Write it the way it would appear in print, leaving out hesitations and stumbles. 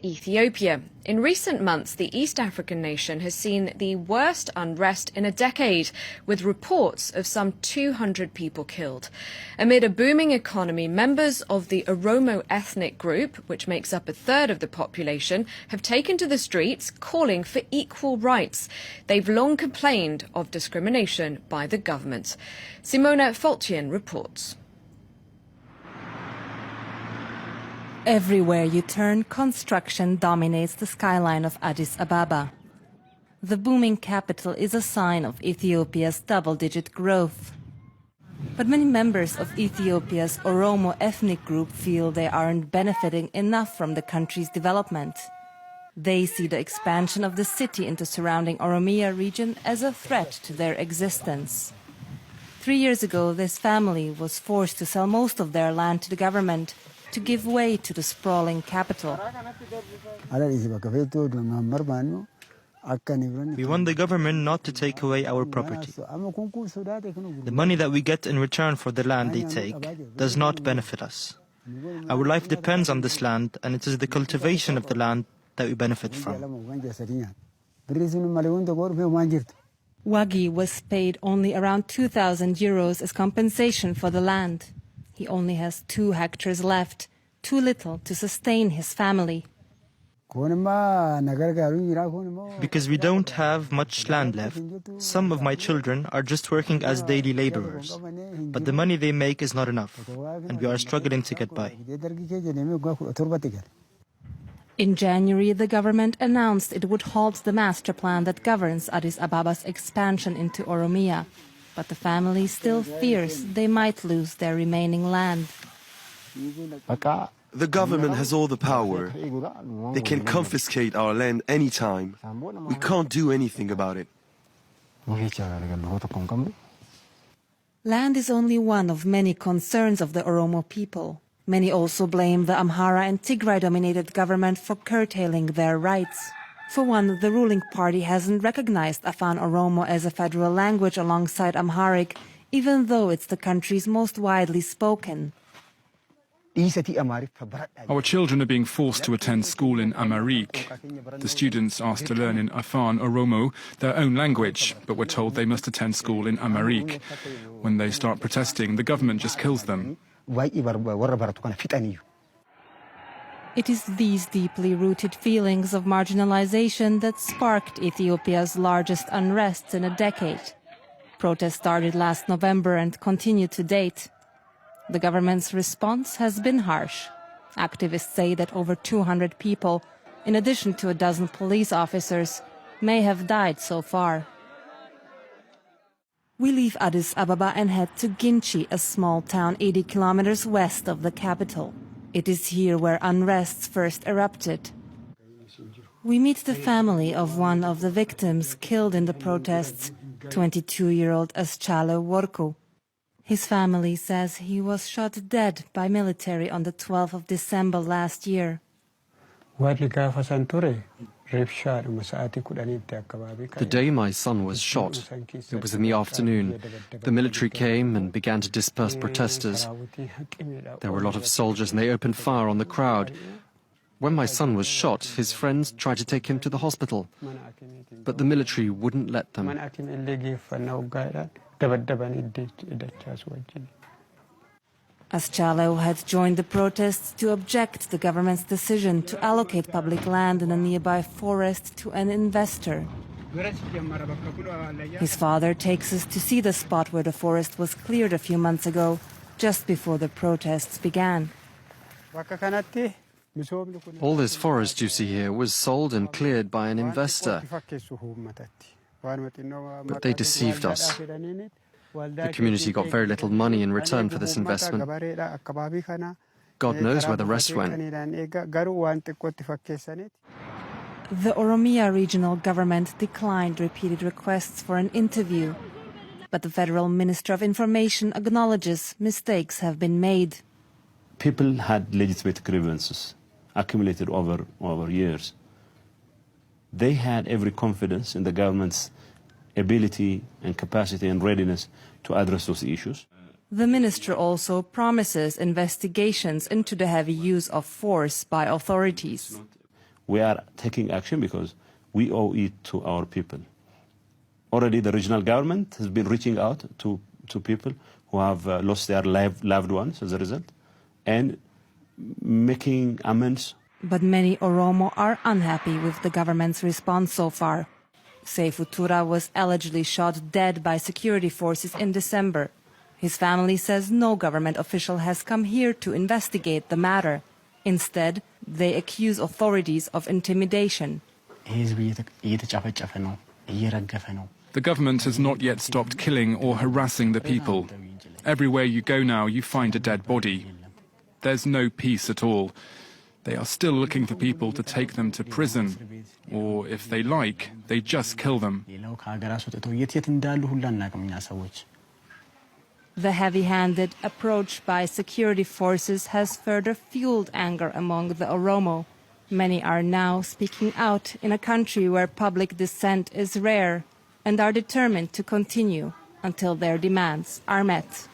Ethiopia. In recent months, the East African nation has seen the worst unrest in a decade, with reports of some 200 people killed. Amid a booming economy, members of the Oromo ethnic group, which makes up a third of the population, have taken to the streets calling for equal rights. They've long complained of discrimination by the government. Simona Foltien reports. Everywhere you turn, construction dominates the skyline of Addis Ababa. The booming capital is a sign of Ethiopia's double-digit growth. But many members of Ethiopia's Oromo ethnic group feel they aren't benefiting enough from the country's development. They see the expansion of the city into surrounding Oromia region as a threat to their existence. 3 years ago, this family was forced to sell most of their land to the government to give way to the sprawling capital. We want the government not to take away our property. The money that we get in return for the land they take does not benefit us. Our life depends on this land, and it is the cultivation of the land that we benefit from. Wagi was paid only around 2,000 euros as compensation for the land. He only has 2 hectares left, too little to sustain his family. Because we don't have much land left, some of my children are just working as daily laborers. But the money they make is not enough, and we are struggling to get by. In January, the government announced it would halt the master plan that governs Addis Ababa's expansion into Oromia. But the family still fears they might lose their remaining land. The government has all the power. They can confiscate our land anytime. We can't do anything about it. Land is only one of many concerns of the Oromo people. Many also blame the Amhara and Tigray-dominated government for curtailing their rights. For one, the ruling party hasn't recognized Afan Oromo as a federal language alongside Amharic, even though it's the country's most widely spoken. Our children are being forced to attend school in Amharic. The students asked to learn in Afan Oromo, their own language, but were told they must attend school in Amharic. When they start protesting, the government just kills them. It is these deeply rooted feelings of marginalization that sparked Ethiopia's largest unrests in a decade. Protests started last November and continue to date. The government's response has been harsh. Activists say that over 200 people, in addition to a dozen police officers, may have died so far. We leave Addis Ababa and head to Ginchi, a small town 80 kilometers west of the capital. It is here where unrests first erupted. We meet the family of one of the victims killed in the protests, 22-year-old Aschale Worku. His family says he was shot dead by military on the 12th of December last year. The day my son was shot, it was in the afternoon. The military came and began to disperse protesters. There were a lot of soldiers and they opened fire on the crowd. When my son was shot, his friends tried to take him to the hospital, but the military wouldn't let them. Aschale had joined the protests to object the government's decision to allocate public land in a nearby forest to an investor. His father takes us to see the spot where the forest was cleared a few months ago, just before the protests began. All this forest you see here was sold and cleared by an investor. But they deceived us. The community got very little money in return for this investment. God knows where the rest went. The Oromia regional government declined repeated requests for an interview. But the Federal Minister of Information acknowledges mistakes have been made. People had legitimate grievances accumulated over years. They had every confidence in the government's ability and capacity and readiness to address those issues. The minister also promises investigations into the heavy use of force by authorities. we are taking action because we owe it to our people. Already the regional government has been reaching out to people who have lost their loved ones as a result and making amends. But many Oromo are unhappy with the government's response so far. Seifu Tura was allegedly shot dead by security forces in December. His family says no government official has come here to investigate the matter. Instead, they accuse authorities of intimidation. The government has not yet stopped killing or harassing the people. Everywhere you go now, you find a dead body. There's no peace at all. They are still looking for people to take them to prison, or if they like, they just kill them. The heavy-handed approach by security forces has further fueled anger among the Oromo. Many are now speaking out in a country where public dissent is rare and are determined to continue until their demands are met.